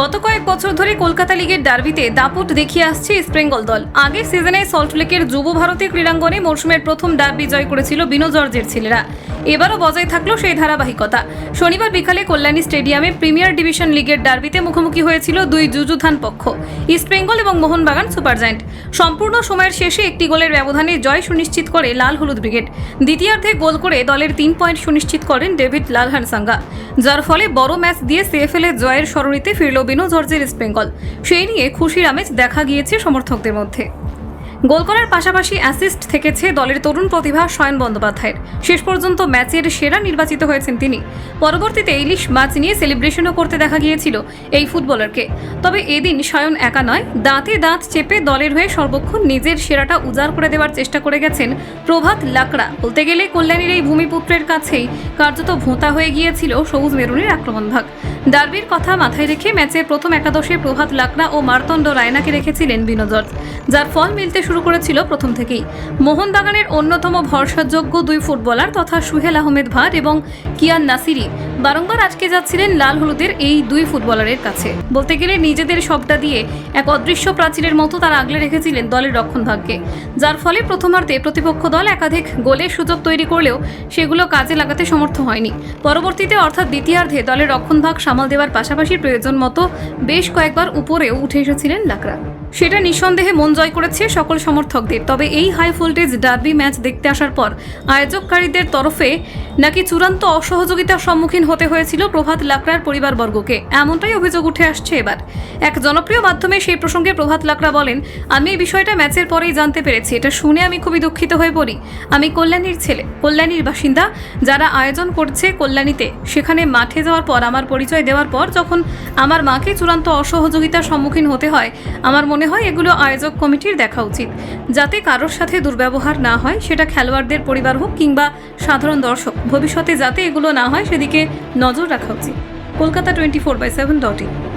গত কয়েক বছর ধরে কলকাতা লিগের ডার্বিতে দাপট দেখিয়ে আসছে ইস্ট বেঙ্গল দল। আগের সিজনে সল্টলেকের যুব ভারতী ক্রীড়াঙ্গনে মৌসুমের প্রথম ডার্বি জয় করেছিল বিনো জর্জের ছেলেরা। এবারও বজায় থাকলো সেই ধারাবাহিকতা। শনিবার বিকালে কল্যাণী স্টেডিয়ামে প্রিমিয়ার ডিভিশন লিগের ডার্বিতে মুখোমুখি হয়েছিল দুই যুযুধান পক্ষ, ইস্ট বেঙ্গল এবং মোহনবাগান সুপার জায়ান্ট। সম্পূর্ণ সময়ের শেষে একটি গোলের ব্যবধানে জয় সুনিশ্চিত করে লাল হলুদ ব্রিগেড। দ্বিতীয়ার্ধে গোল করে দলের 3 পয়েন্ট সুনিশ্চিত করেন ডেভিড লালহানসাঙ্গা, যার ফলে বড় ম্যাচ দিয়ে সিএফএল এর জয়ের সরণিতে ফিরল বিনো জর্জের ইস্ট বেঙ্গল। সেই নিয়ে খুশির আমেজ দেখা গিয়েছে সমর্থকদের মধ্যে। গোল করার পাশাপাশি অ্যাসিস্ট থেকেছে দলের তরুণ প্রতিভা শয়ন বন্দ্যোপাধ্যায়ের। শেষ পর্যন্ত ম্যাচের সেরা নির্বাচিত হয়েছেন তিনি। পরবর্তীতে ইলিশ মাছ নিয়ে সেলিব্রেশনও করতে দেখা গিয়েছিল এই ফুটবলারকে। তবে এদিন শয়ন একা নয়, দাঁতে দাঁত চেপে দলের হয়ে সর্বক্ষণ নিজের সেরাটা উজাড় করে দেওয়ার চেষ্টা করে গেছেন প্রভাত লাকড়া। বলতে গেলে কল্যাণীর এই ভূমিপুত্রের কাছেই কার্যত ভোঁতা হয়ে গিয়েছিল সবুজ মেরুনের আক্রমণ ভাগ। ডার্বির কথা মাথায় রেখে ম্যাচের প্রথম একাদশে প্রভাত লাকড়া ও মার্তণ্ড রায়নাকে রেখেছিলেন বিনো জর্জ, যার ফল মিলতে শুরু করেছিল প্রথম থেকেই। মোহনবাগানের অন্যতম ভরসাযোগ্য দুই ফুটবলার তথা সুহেল আহমেদ ভাট এবং কিয়ান নাসিরি বারংবার আটকে যাচ্ছিলেন লাল হলুদের এই দুই ফুটবলারের কাছে। বলতে গেলে নিজেদের সবটা দিয়ে এক অদৃশ্য প্রাচীরের মতো তারা আগলে রেখেছিলেন দলের রক্ষণভাগকে, যার ফলে প্রথমার্ধে প্রতিপক্ষ দল একাধিক গোলের সুযোগ তৈরি করলেও সেগুলো কাজে লাগাতে সমর্থ হয়নি। পরবর্তীতে অর্থাৎ দ্বিতীয়ার্ধে দলের রক্ষণভাগ সামাল দেওয়ার পাশাপাশি প্রয়োজন মতো বেশ কয়েকবার উপরেও উঠে এসেছিলেন লাকড়া। সেটা নিঃসন্দেহে মন জয় করেছে সকল সমর্থকদের। তবে এই হাই ভোল্টেজ ডার্বি ম্যাচ দেখতে আসার পর আয়োজককারীদের তরফে নাকি চূড়ান্ত অসহযোগিতার সম্মুখীন হতে হয়েছিল প্রভাত লাকড়ার পরিবারবর্গকে, এমনটাই অভিযোগ উঠে আসছে এবার। এক জনপ্রিয় মাধ্যমে সেই প্রসঙ্গে প্রভাত লাকড়া বলেন, আমি এই বিষয়টা ম্যাচের পরেই জানতে পেরেছি। এটা শুনে আমি খুবই দুঃখিত হয়ে পড়ি। আমি কল্যাণীর ছেলে, কল্যাণীর বাসিন্দা। যারা আয়োজন করছে কল্যাণীতে, সেখানে মাঠে যাওয়ার পর আমার পরিচয় দেওয়ার পর যখন আমার মাকে চূড়ান্ত অসহযোগিতার সম্মুখীন হতে হয়, আমার মনে হয় এগুলো আয়োজক কমিটির দেখা উচিত, যাতে কারোর সাথে দুর্ব্যবহার না হয়, সেটা খেলোয়াড়দের পরিবার হোক কিংবা সাধারণ দর্শক। ভবিষ্যতে যাতে এগুলো না হয় সেদিকে নজর রাখা উচিত। কলকাতা 24/7.in।